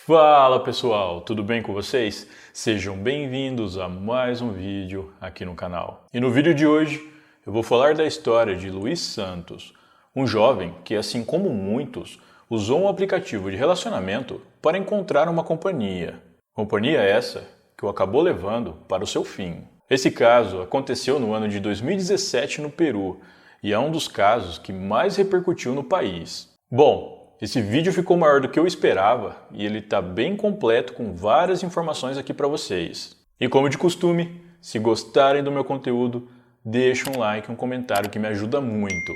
Fala pessoal, tudo bem com vocês? Sejam bem-vindos a mais um vídeo aqui no canal. E no vídeo de hoje eu vou falar da história de Luiz Santos, um jovem que, assim como muitos, usou um aplicativo de relacionamento para encontrar uma companhia. Companhia essa que o acabou levando para o seu fim. Esse caso aconteceu no ano de 2017 no Peru e é um dos casos que mais repercutiu no país. Bom, esse vídeo ficou maior do que eu esperava e ele está bem completo com várias informações aqui para vocês. E como de costume, se gostarem do meu conteúdo, deixa um like e um comentário que me ajuda muito.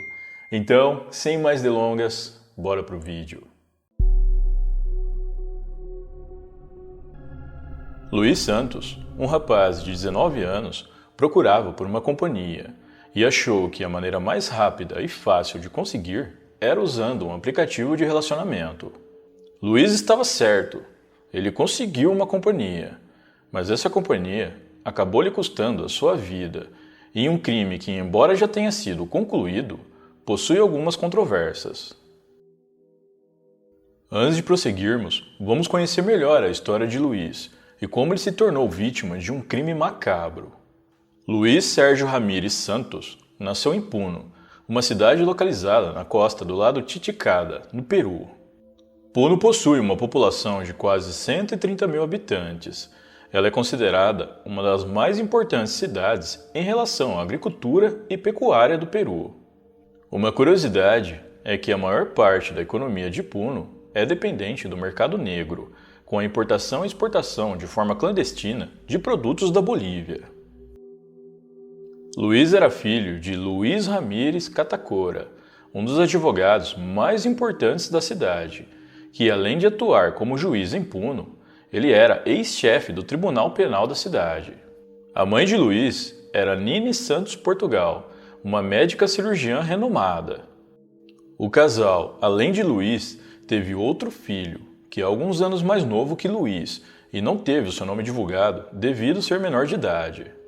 Então, sem mais delongas, bora pro vídeo. Luiz Santos, um rapaz de 19 anos, procurava por uma companhia e achou que a maneira mais rápida e fácil de conseguir era usando um aplicativo de relacionamento. Luiz estava certo, ele conseguiu uma companhia, mas essa companhia acabou lhe custando a sua vida em um crime que, embora já tenha sido concluído, possui algumas controvérsias. Antes de prosseguirmos, vamos conhecer melhor a história de Luiz e como ele se tornou vítima de um crime macabro. Luiz Sérgio Ramírez Santos nasceu em Puno, uma cidade localizada na costa do lago Titicaca, no Peru. Puno possui uma população de quase 130 mil habitantes. Ela é considerada uma das mais importantes cidades em relação à agricultura e pecuária do Peru. Uma curiosidade é que a maior parte da economia de Puno é dependente do mercado negro, com a importação e exportação de forma clandestina de produtos da Bolívia. Luiz era filho de Luiz Ramírez Catacora, um dos advogados mais importantes da cidade, que, além de atuar como juiz em Puno, ele era ex-chefe do Tribunal Penal da cidade. A mãe de Luiz era Nini Santos Portugal, uma médica cirurgiã renomada. O casal, além de Luiz, teve outro filho, que é alguns anos mais novo que Luiz, e não teve o seu nome divulgado devido ser menor de idade.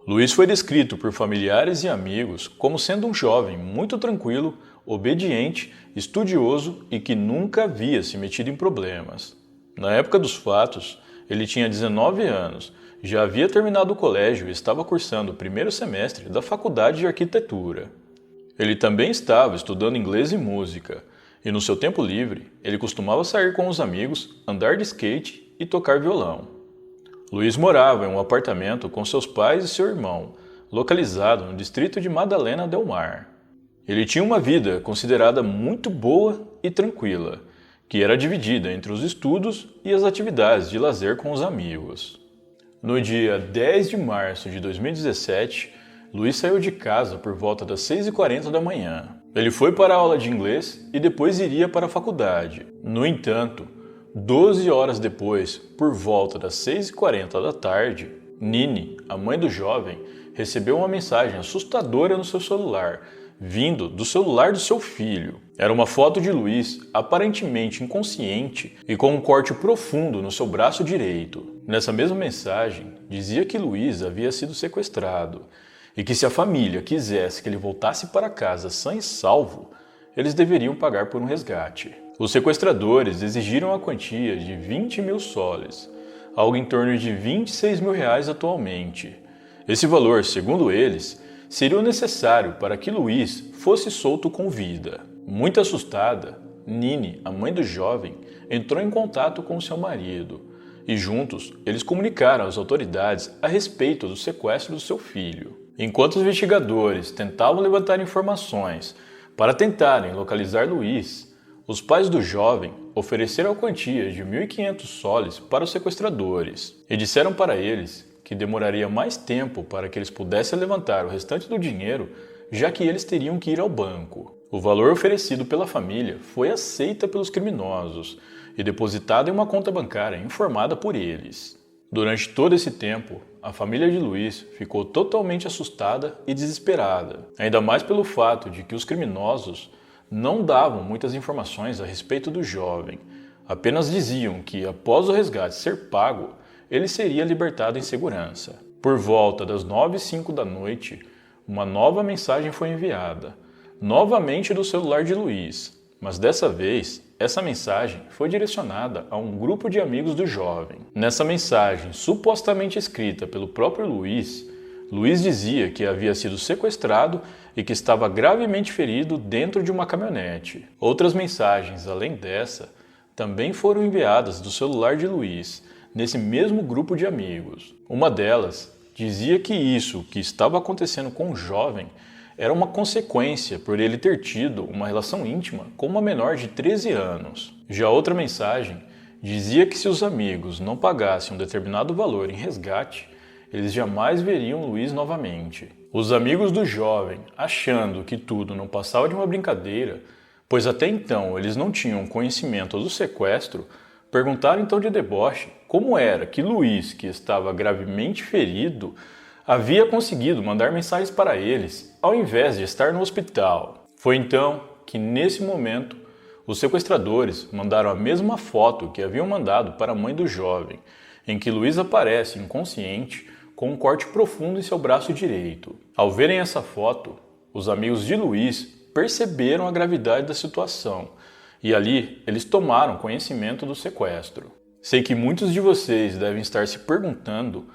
Luiz foi descrito por familiares e amigos como sendo um jovem muito tranquilo, obediente, estudioso e que nunca havia se metido em problemas. Na época dos fatos, ele tinha 19 anos, já havia terminado o colégio e estava cursando o primeiro semestre da Faculdade de Arquitetura. Ele também estava estudando inglês e música, e no seu tempo livre, ele costumava sair com os amigos, andar de skate e tocar violão. Luiz morava em um apartamento com seus pais e seu irmão, localizado no distrito de Madalena del Mar. Ele tinha uma vida considerada muito boa e tranquila, que era dividida entre os estudos e as atividades de lazer com os amigos. No dia 10 de março de 2017, Luiz saiu de casa por volta das 6h40 da manhã. Ele foi para a aula de inglês e depois iria para a faculdade. No entanto, 12 horas depois, por volta das 6h40 da tarde, Nini, a mãe do jovem, recebeu uma mensagem assustadora no seu celular, vindo do celular do seu filho. Era uma foto de Luiz, aparentemente inconsciente e com um corte profundo no seu braço direito. Nessa mesma mensagem, dizia que Luiz havia sido sequestrado e que se a família quisesse que ele voltasse para casa sã e salvo, eles deveriam pagar por um resgate. Os sequestradores exigiram a quantia de 20 mil soles, algo em torno de 26 mil reais atualmente. Esse valor, segundo eles, seria o necessário para que Luiz fosse solto com vida. Muito assustada, Nini, a mãe do jovem, entrou em contato com seu marido e juntos eles comunicaram às autoridades a respeito do sequestro do seu filho. Enquanto os investigadores tentavam levantar informações para tentarem localizar Luiz, os pais do jovem ofereceram a quantia de 1.500 soles para os sequestradores e disseram para eles que demoraria mais tempo para que eles pudessem levantar o restante do dinheiro, já que eles teriam que ir ao banco. O valor oferecido pela família foi aceita pelos criminosos e depositado em uma conta bancária informada por eles. Durante todo esse tempo, a família de Luiz ficou totalmente assustada e desesperada, ainda mais pelo fato de que os criminosos não davam muitas informações a respeito do jovem, apenas diziam que após o resgate ser pago, ele seria libertado em segurança. Por volta das 9h05 da noite, uma nova mensagem foi enviada, novamente do celular de Luiz, mas dessa vez essa mensagem foi direcionada a um grupo de amigos do jovem. Nessa mensagem, supostamente escrita pelo próprio Luiz, Luiz dizia que havia sido sequestrado e que estava gravemente ferido dentro de uma caminhonete. Outras mensagens, além dessa, também foram enviadas do celular de Luiz, nesse mesmo grupo de amigos. Uma delas dizia que isso que estava acontecendo com o jovem era uma consequência por ele ter tido uma relação íntima com uma menor de 13 anos. Já outra mensagem dizia que se os amigos não pagassem um determinado valor em resgate, eles jamais veriam Luiz novamente. Os amigos do jovem, achando que tudo não passava de uma brincadeira, pois até então eles não tinham conhecimento do sequestro, perguntaram então de deboche como era que Luiz, que estava gravemente ferido, havia conseguido mandar mensagens para eles, ao invés de estar no hospital. Foi então que, nesse momento, os sequestradores mandaram a mesma foto que haviam mandado para a mãe do jovem, em que Luiz aparece inconsciente com um corte profundo em seu braço direito. Ao verem essa foto, os amigos de Luiz perceberam a gravidade da situação e ali eles tomaram conhecimento do sequestro. Sei que muitos de vocês devem estar se perguntando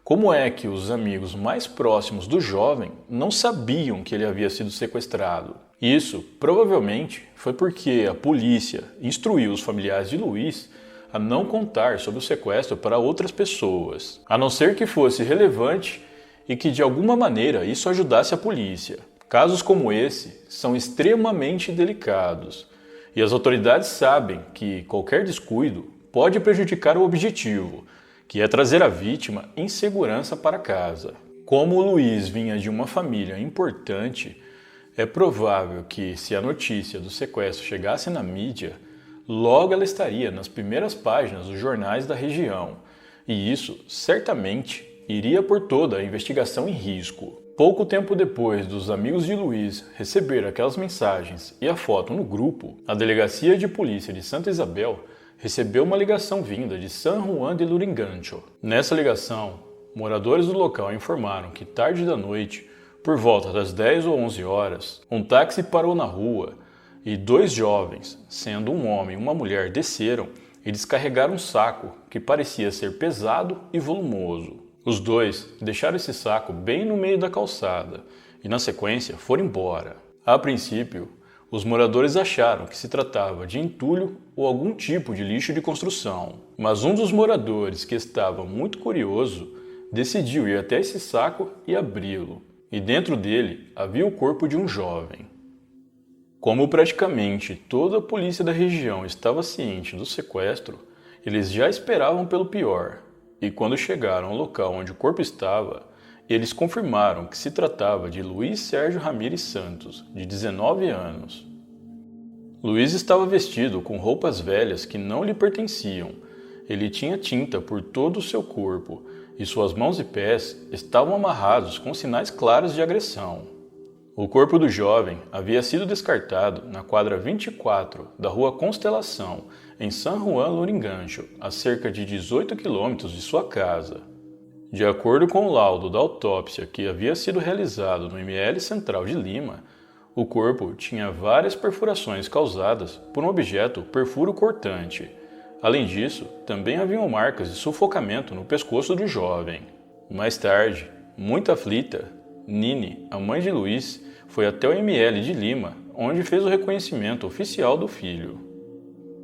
como é que os amigos mais próximos do jovem não sabiam que ele havia sido sequestrado. Isso provavelmente foi porque a polícia instruiu os familiares de Luiz a não contar sobre o sequestro para outras pessoas, a não ser que fosse relevante e que de alguma maneira isso ajudasse a polícia. Casos como esse são extremamente delicados e as autoridades sabem que qualquer descuido pode prejudicar o objetivo, que é trazer a vítima em segurança para casa. Como o Luiz vinha de uma família importante, é provável que, se a notícia do sequestro chegasse na mídia, logo ela estaria nas primeiras páginas dos jornais da região, e isso certamente iria pôr toda a investigação em risco. Pouco tempo depois dos amigos de Luiz receber aquelas mensagens e a foto no grupo, a Delegacia de Polícia de Santa Isabel recebeu uma ligação vinda de San Juan de Lurigancho. Nessa ligação, moradores do local informaram que tarde da noite, por volta das 10 ou 11 horas, um táxi parou na rua e dois jovens, sendo um homem e uma mulher, desceram e descarregaram um saco que parecia ser pesado e volumoso. Os dois deixaram esse saco bem no meio da calçada e, na sequência, foram embora. A princípio, os moradores acharam que se tratava de entulho ou algum tipo de lixo de construção, mas um dos moradores, que estava muito curioso, decidiu ir até esse saco e abri-lo, e dentro dele havia o corpo de um jovem. Como praticamente toda a polícia da região estava ciente do sequestro, eles já esperavam pelo pior, e quando chegaram ao local onde o corpo estava, eles confirmaram que se tratava de Luiz Sérgio Ramírez Santos, de 19 anos. Luiz estava vestido com roupas velhas que não lhe pertenciam. Ele tinha tinta por todo o seu corpo e suas mãos e pés estavam amarrados com sinais claros de agressão. O corpo do jovem havia sido descartado na quadra 24 da Rua Constelação, em San Juan Lurigancho, a cerca de 18 quilômetros de sua casa. De acordo com o laudo da autópsia que havia sido realizado no ML Central de Lima, o corpo tinha várias perfurações causadas por um objeto perfuro-cortante. Além disso, também haviam marcas de sufocamento no pescoço do jovem. Mais tarde, muito aflita, Nini, a mãe de Luiz, foi até o ML de Lima, onde fez o reconhecimento oficial do filho.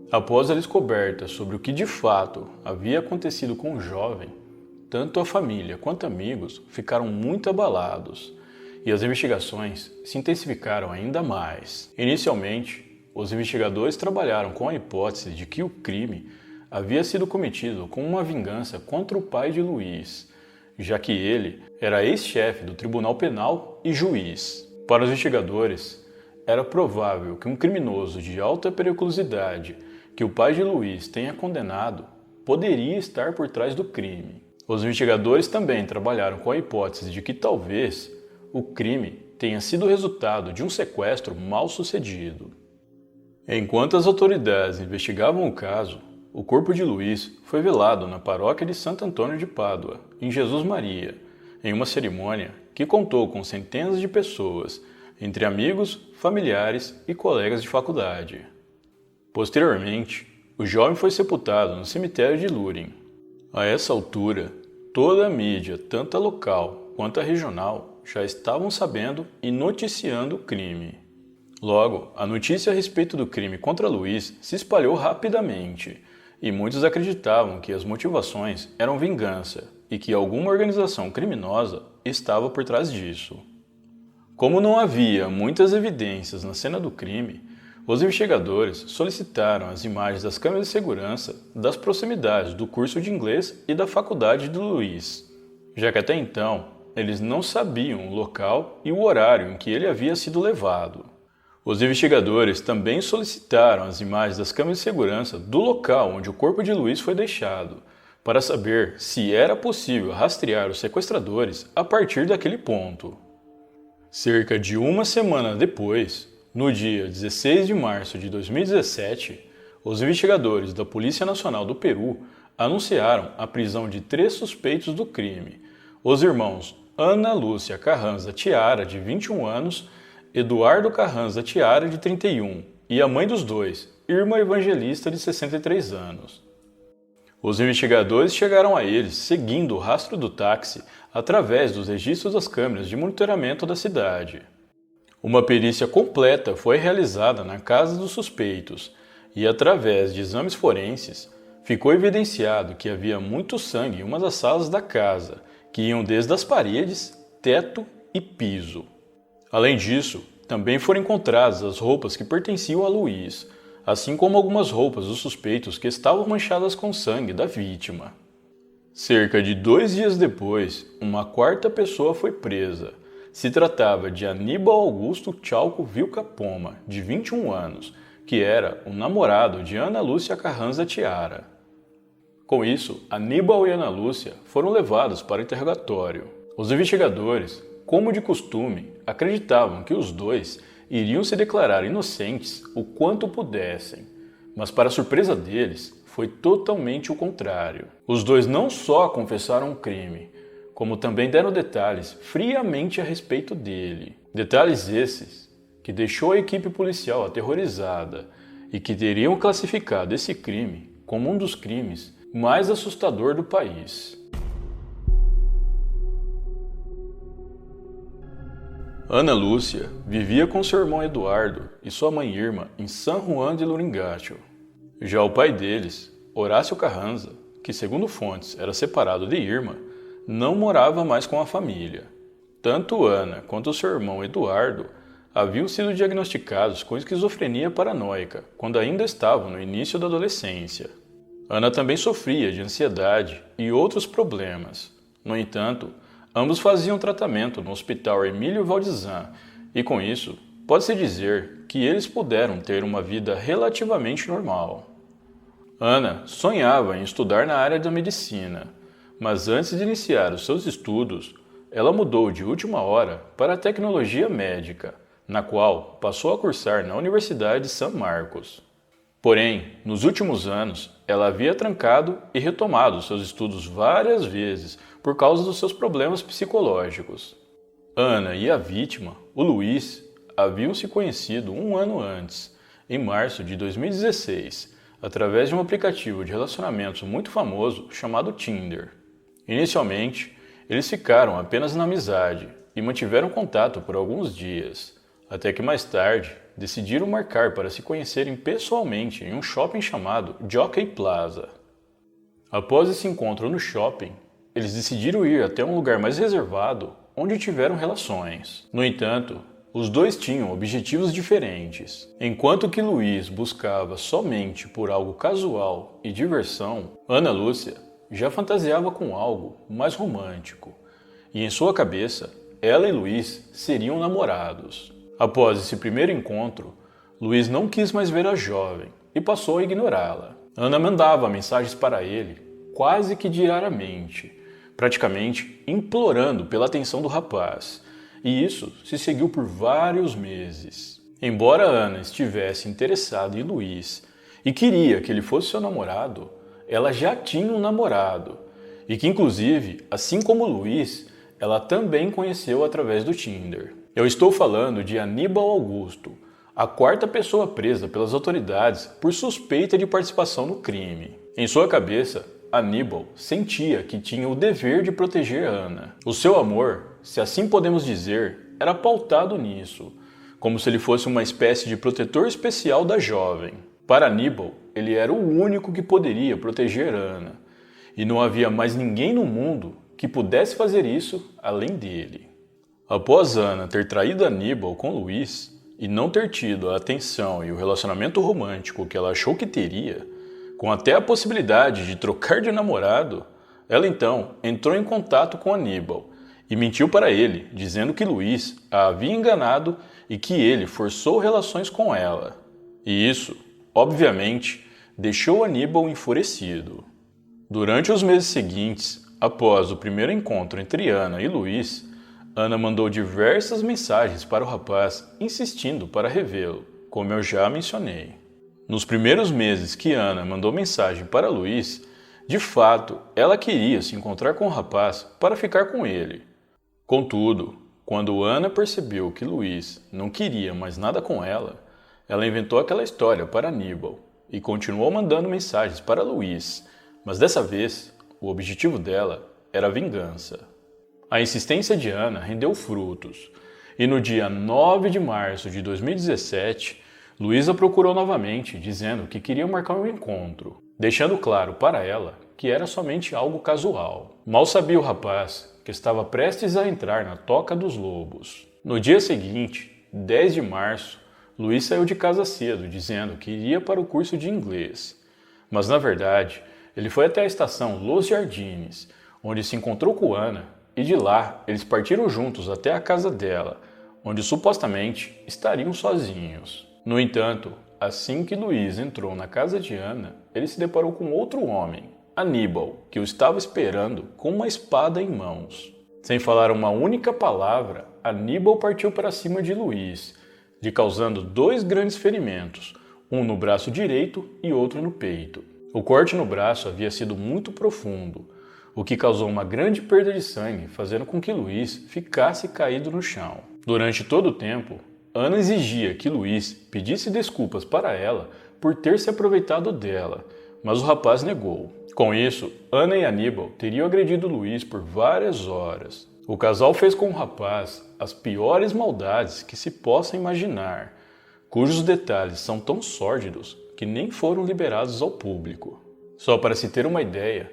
Após a descoberta sobre o que de fato havia acontecido com o jovem, tanto a família quanto amigos ficaram muito abalados e as investigações se intensificaram ainda mais. Inicialmente, os investigadores trabalharam com a hipótese de que o crime havia sido cometido com uma vingança contra o pai de Luiz, já que ele era ex-chefe do Tribunal Penal e juiz. Para os investigadores, era provável que um criminoso de alta periculosidade que o pai de Luiz tenha condenado poderia estar por trás do crime. Os investigadores também trabalharam com a hipótese de que talvez o crime tenha sido resultado de um sequestro mal sucedido. Enquanto as autoridades investigavam o caso, o corpo de Luiz foi velado na paróquia de Santo Antônio de Pádua, em Jesus Maria, em uma cerimônia que contou com centenas de pessoas, entre amigos, familiares e colegas de faculdade. Posteriormente, o jovem foi sepultado no cemitério de Lurin. A essa altura, toda a mídia, tanto a local quanto a regional, já estavam sabendo e noticiando o crime. Logo, a notícia a respeito do crime contra Luiz se espalhou rapidamente, e muitos acreditavam que as motivações eram vingança e que alguma organização criminosa estava por trás disso. Como não havia muitas evidências na cena do crime, os investigadores solicitaram as imagens das câmeras de segurança das proximidades do curso de inglês e da faculdade de Luiz, já que até então eles não sabiam o local e o horário em que ele havia sido levado. Os investigadores também solicitaram as imagens das câmeras de segurança do local onde o corpo de Luiz foi deixado, para saber se era possível rastrear os sequestradores a partir daquele ponto. Cerca de uma semana depois, no dia 16 de março de 2017, os investigadores da Polícia Nacional do Peru anunciaram a prisão de 3 suspeitos do crime: os irmãos Ana Lúcia Carranza Tiara, de 21 anos, Eduardo Carranza Tiara, de 31, e a mãe dos dois, Irma Evangelista, de 63 anos. Os investigadores chegaram a eles seguindo o rastro do táxi através dos registros das câmeras de monitoramento da cidade. Uma perícia completa foi realizada na casa dos suspeitos e, através de exames forenses, ficou evidenciado que havia muito sangue em uma das salas da casa, que iam desde as paredes, teto e piso. Além disso, também foram encontradas as roupas que pertenciam a Luiz, assim como algumas roupas dos suspeitos que estavam manchadas com sangue da vítima. Cerca de 2 dias depois, uma quarta pessoa foi presa. Se tratava de Aníbal Augusto Chalco Vilca Poma, de 21 anos, que era o namorado de Ana Lúcia Carranza Tiara. Com isso, Aníbal e Ana Lúcia foram levados para o interrogatório. Os investigadores, como de costume, acreditavam que os dois iriam se declarar inocentes o quanto pudessem, mas para surpresa deles, foi totalmente o contrário. Os dois não só confessaram o crime, como também deram detalhes friamente a respeito dele. Detalhes esses que deixou a equipe policial aterrorizada e que teriam classificado esse crime como um dos crimes mais assustador do país. Ana Lúcia vivia com seu irmão Eduardo e sua mãe Irma em San Juan de Lurigancho. Já o pai deles, Horácio Carranza, que segundo fontes era separado de Irma, não morava mais com a família. Tanto Ana quanto seu irmão Eduardo haviam sido diagnosticados com esquizofrenia paranoica quando ainda estavam no início da adolescência. Ana também sofria de ansiedade e outros problemas. No entanto, ambos faziam tratamento no Hospital Emílio Valdizan e, com isso, pode-se dizer que eles puderam ter uma vida relativamente normal. Ana sonhava em estudar na área da medicina, mas antes de iniciar os seus estudos, ela mudou de última hora para a tecnologia médica, na qual passou a cursar na Universidade de São Marcos. Porém, nos últimos anos, ela havia trancado e retomado seus estudos várias vezes por causa dos seus problemas psicológicos. Ana e a vítima, o Luiz, haviam se conhecido um ano antes, em março de 2016, através de um aplicativo de relacionamentos muito famoso chamado Tinder. Inicialmente, eles ficaram apenas na amizade e mantiveram contato por alguns dias, até que mais tarde decidiram marcar para se conhecerem pessoalmente em um shopping chamado Jockey Plaza. Após esse encontro no shopping, eles decidiram ir até um lugar mais reservado onde tiveram relações. No entanto, os dois tinham objetivos diferentes. Enquanto que Luiz buscava somente por algo casual e diversão, Ana Lúcia já fantasiava com algo mais romântico. E em sua cabeça, ela e Luiz seriam namorados. Após esse primeiro encontro, Luiz não quis mais ver a jovem e passou a ignorá-la. Ana mandava mensagens para ele quase que diariamente, praticamente implorando pela atenção do rapaz, e isso se seguiu por vários meses. Embora Ana estivesse interessada em Luiz e queria que ele fosse seu namorado, ela já tinha um namorado, e que inclusive, assim como Luiz, ela também conheceu através do Tinder. Eu estou falando de Aníbal Augusto, a quarta pessoa presa pelas autoridades por suspeita de participação no crime. Em sua cabeça, Aníbal sentia que tinha o dever de proteger Ana. O seu amor, se assim podemos dizer, era pautado nisso, como se ele fosse uma espécie de protetor especial da jovem. Para Aníbal, ele era o único que poderia proteger Ana, e não havia mais ninguém no mundo que pudesse fazer isso além dele. Após Ana ter traído Aníbal com Luiz e não ter tido a atenção e o relacionamento romântico que ela achou que teria, com até a possibilidade de trocar de namorado, ela então entrou em contato com Aníbal e mentiu para ele, dizendo que Luiz a havia enganado e que ele forçou relações com ela. E isso, obviamente, deixou Aníbal enfurecido. Durante os meses seguintes, após o primeiro encontro entre Ana e Luiz, Ana mandou diversas mensagens para o rapaz, insistindo para revê-lo, como eu já mencionei. Nos primeiros meses que Ana mandou mensagem para Luiz, de fato, ela queria se encontrar com o rapaz para ficar com ele. Contudo, quando Ana percebeu que Luiz não queria mais nada com ela inventou aquela história para Aníbal e continuou mandando mensagens para Luiz, mas dessa vez, o objetivo dela era a vingança. A insistência de Ana rendeu frutos, e no dia 9 de março de 2017, Luísa procurou novamente, dizendo que queria marcar um encontro, deixando claro para ela que era somente algo casual. Mal sabia o rapaz que estava prestes a entrar na Toca dos Lobos. No dia seguinte, 10 de março, Luiz saiu de casa cedo, dizendo que iria para o curso de inglês. Mas, na verdade, ele foi até a estação Los Jardines, onde se encontrou com Ana, e de lá eles partiram juntos até a casa dela, onde supostamente estariam sozinhos. No entanto, assim que Luiz entrou na casa de Ana, ele se deparou com outro homem, Aníbal, que o estava esperando com uma espada em mãos. Sem falar uma única palavra, Aníbal partiu para cima de Luiz, lhe causando 2 grandes ferimentos, um no braço direito e outro no peito. O corte no braço havia sido muito profundo, o que causou uma grande perda de sangue, fazendo com que Luiz ficasse caído no chão. Durante todo o tempo, Ana exigia que Luiz pedisse desculpas para ela por ter se aproveitado dela, mas o rapaz negou. Com isso, Ana e Aníbal teriam agredido Luiz por várias horas. O casal fez com o rapaz as piores maldades que se possa imaginar, cujos detalhes são tão sórdidos que nem foram liberados ao público. Só para se ter uma ideia,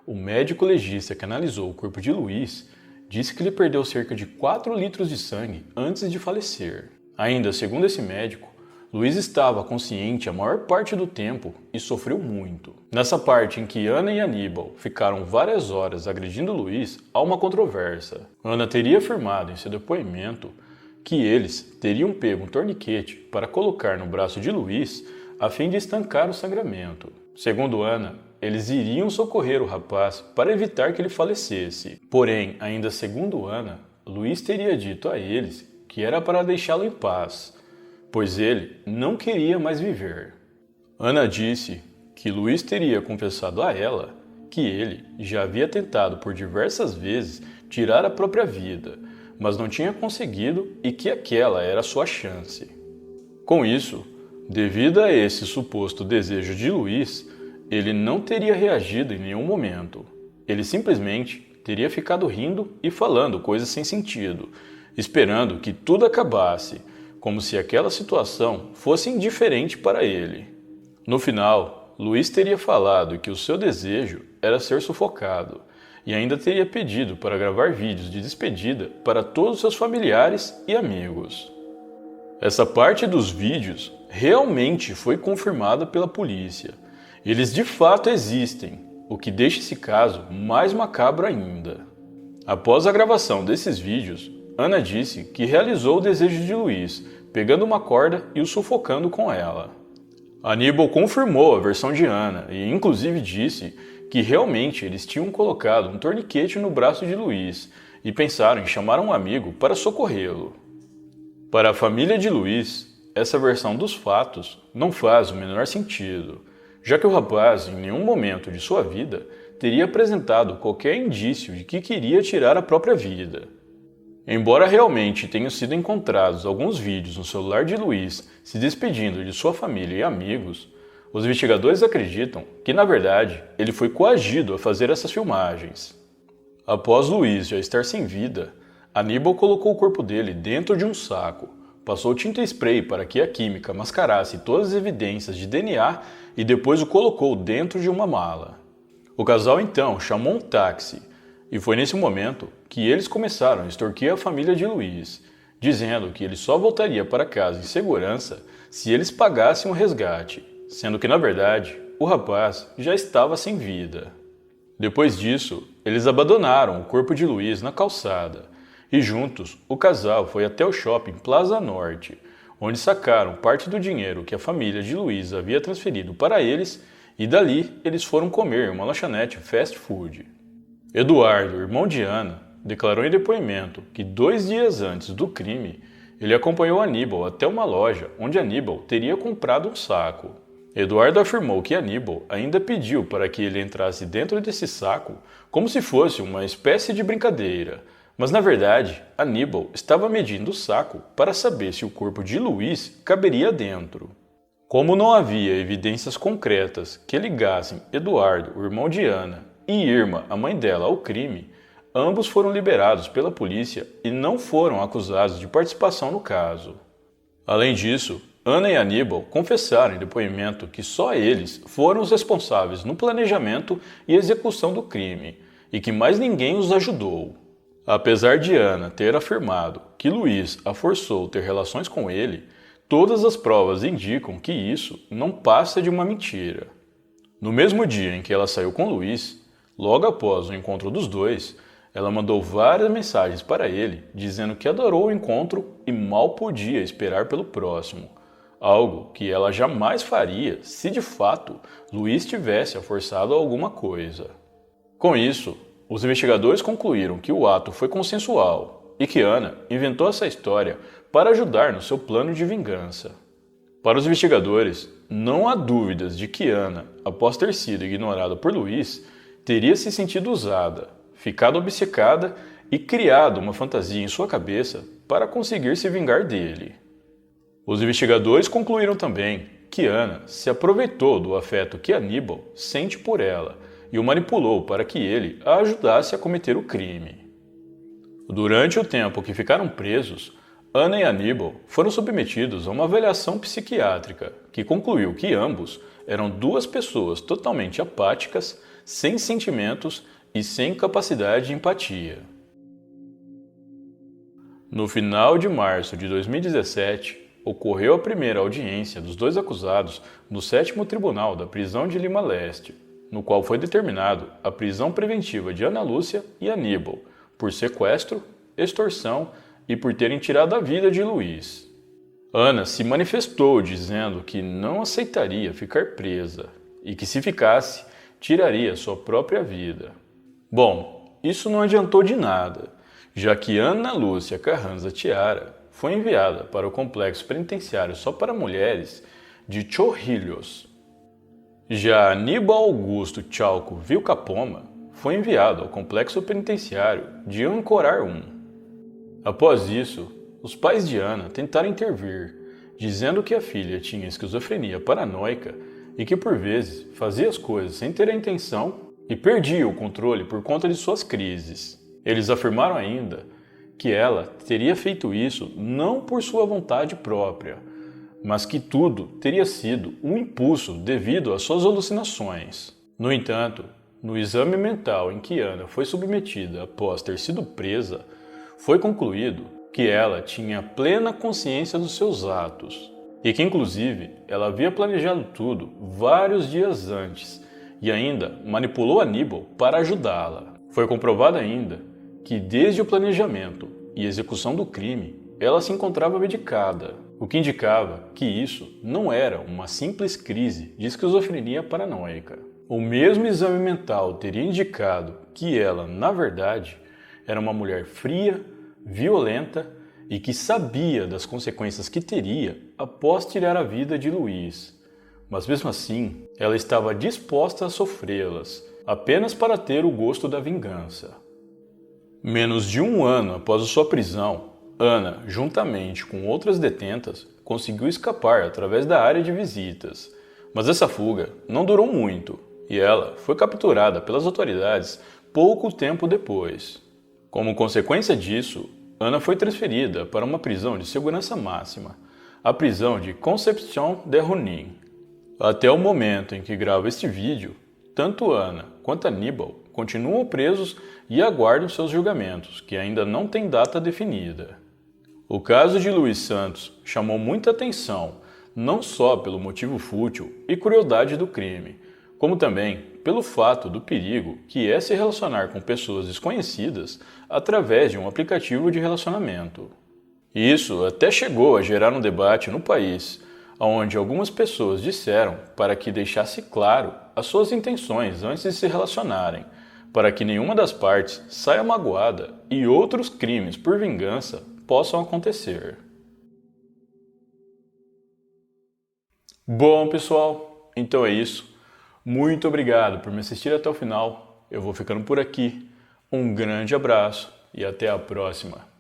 o médico legista que analisou o corpo de Luiz disse que ele perdeu cerca de 4 litros de sangue antes de falecer. Ainda segundo esse médico, Luiz estava consciente a maior parte do tempo e sofreu muito. Nessa parte em que Ana e Aníbal ficaram várias horas agredindo Luiz, há uma controvérsia. Ana teria afirmado em seu depoimento que eles teriam pego um torniquete para colocar no braço de Luiz a fim de estancar o sangramento. Segundo Ana, eles iriam socorrer o rapaz para evitar que ele falecesse. Porém, ainda segundo Ana, Luiz teria dito a eles que era para deixá-lo em paz, pois ele não queria mais viver. Ana disse que Luiz teria confessado a ela que ele já havia tentado por diversas vezes tirar a própria vida, mas não tinha conseguido e que aquela era a sua chance. Com isso, devido a esse suposto desejo de Luiz, ele não teria reagido em nenhum momento. Ele simplesmente teria ficado rindo e falando coisas sem sentido, esperando que tudo acabasse, como se aquela situação fosse indiferente para ele. No final, Luiz teria falado que o seu desejo era ser sufocado e ainda teria pedido para gravar vídeos de despedida para todos os seus familiares e amigos. Essa parte dos vídeos realmente foi confirmada pela polícia. Eles de fato existem, o que deixa esse caso mais macabro ainda. Após a gravação desses vídeos, Ana disse que realizou o desejo de Luiz, pegando uma corda e o sufocando com ela. Aníbal confirmou a versão de Ana e inclusive disse que realmente eles tinham colocado um torniquete no braço de Luiz e pensaram em chamar um amigo para socorrê-lo. Para a família de Luiz, essa versão dos fatos não faz o menor sentido, já que o rapaz, em nenhum momento de sua vida, teria apresentado qualquer indício de que queria tirar a própria vida. Embora realmente tenham sido encontrados alguns vídeos no celular de Luiz se despedindo de sua família e amigos, os investigadores acreditam que, na verdade, ele foi coagido a fazer essas filmagens. Após Luiz já estar sem vida, Aníbal colocou o corpo dele dentro de um saco, passou tinta spray para que a química mascarasse todas as evidências de DNA e depois o colocou dentro de uma mala. O casal então chamou um táxi e foi nesse momento que eles começaram a extorquir a família de Luiz, dizendo que ele só voltaria para casa em segurança se eles pagassem um resgate, sendo que na verdade o rapaz já estava sem vida. Depois disso, eles abandonaram o corpo de Luiz na calçada e juntos o casal foi até o shopping Plaza Norte, onde sacaram parte do dinheiro que a família de Luiz havia transferido para eles e dali eles foram comer em uma lanchonete fast food. Eduardo, irmão de Ana, declarou em depoimento que 2 dias antes do crime, ele acompanhou Aníbal até uma loja onde Aníbal teria comprado um saco. Eduardo afirmou que Aníbal ainda pediu para que ele entrasse dentro desse saco como se fosse uma espécie de brincadeira, mas na verdade Aníbal estava medindo o saco para saber se o corpo de Luiz caberia dentro. Como não havia evidências concretas que ligassem Eduardo, o irmão de Ana, e Irma, a mãe dela, ao crime, ambos foram liberados pela polícia e não foram acusados de participação no caso. Além disso, Ana e Aníbal confessaram em depoimento que só eles foram os responsáveis no planejamento e execução do crime e que mais ninguém os ajudou. Apesar de Ana ter afirmado que Luiz a forçou a ter relações com ele, todas as provas indicam que isso não passa de uma mentira. No mesmo dia em que ela saiu com Luiz, logo após o encontro dos dois, ela mandou várias mensagens para ele dizendo que adorou o encontro e mal podia esperar pelo próximo, algo que ela jamais faria se de fato Luiz tivesse a forçado a alguma coisa. Com isso, os investigadores concluíram que o ato foi consensual e que Ana inventou essa história para ajudar no seu plano de vingança. Para os investigadores, não há dúvidas de que Ana, após ter sido ignorada por Luiz, teria se sentido usada, ficado obcecada e criado uma fantasia em sua cabeça para conseguir se vingar dele. Os investigadores concluíram também que Ana se aproveitou do afeto que Aníbal sente por ela e o manipulou para que ele a ajudasse a cometer o crime. Durante o tempo que ficaram presos, Ana e Aníbal foram submetidos a uma avaliação psiquiátrica que concluiu que ambos eram 2 pessoas totalmente apáticas, sem sentimentos e sem capacidade de empatia. No final de março de 2017, ocorreu a primeira audiência dos 2 acusados no 7º Tribunal da Prisão de Lima Leste, no qual foi determinado a prisão preventiva de Ana Lúcia e Aníbal por sequestro, extorsão e por terem tirado a vida de Luiz. Ana se manifestou dizendo que não aceitaria ficar presa e que, se ficasse, tiraria sua própria vida. Bom, isso não adiantou de nada, já que Ana Lúcia Carranza Tiara foi enviada para o complexo penitenciário só para mulheres de Chorrillos. Já Aníbal Augusto Chalco Vilcapoma foi enviado ao complexo penitenciário de Ancorar 1. Após isso, os pais de Ana tentaram intervir, dizendo que a filha tinha esquizofrenia paranoica e que por vezes fazia as coisas sem ter a intenção e perdia o controle por conta de suas crises. Eles afirmaram ainda que ela teria feito isso não por sua vontade própria, mas que tudo teria sido um impulso devido às suas alucinações. No entanto, no exame mental em que Ana foi submetida após ter sido presa, foi concluído que ela tinha plena consciência dos seus atos e que, inclusive, ela havia planejado tudo vários dias antes e ainda manipulou Aníbal para ajudá-la. Foi comprovado ainda que, desde o planejamento e execução do crime, ela se encontrava medicada, o que indicava que isso não era uma simples crise de esquizofrenia paranoica. O mesmo exame mental teria indicado que ela, na verdade, era uma mulher fria, violenta e que sabia das consequências que teria após tirar a vida de Luiz. Mas mesmo assim, ela estava disposta a sofrê-las, apenas para ter o gosto da vingança. Menos de um ano após a sua prisão, Ana, juntamente com outras detentas, conseguiu escapar através da área de visitas. Mas essa fuga não durou muito e ela foi capturada pelas autoridades pouco tempo depois. Como consequência disso, Ana foi transferida para uma prisão de segurança máxima, a prisão de Concepción de Junín. Até o momento em que gravo este vídeo, tanto Ana quanto Aníbal continuam presos e aguardam seus julgamentos, que ainda não têm data definida. O caso de Luiz Santos chamou muita atenção, não só pelo motivo fútil e crueldade do crime, como também pelo fato do perigo que é se relacionar com pessoas desconhecidas através de um aplicativo de relacionamento. Isso até chegou a gerar um debate no país, onde algumas pessoas disseram para que deixasse claro as suas intenções antes de se relacionarem, para que nenhuma das partes saia magoada e outros crimes por vingança possam acontecer. Bom, pessoal, então é isso. Muito obrigado por me assistir até o final. Eu vou ficando por aqui. Um grande abraço e até a próxima.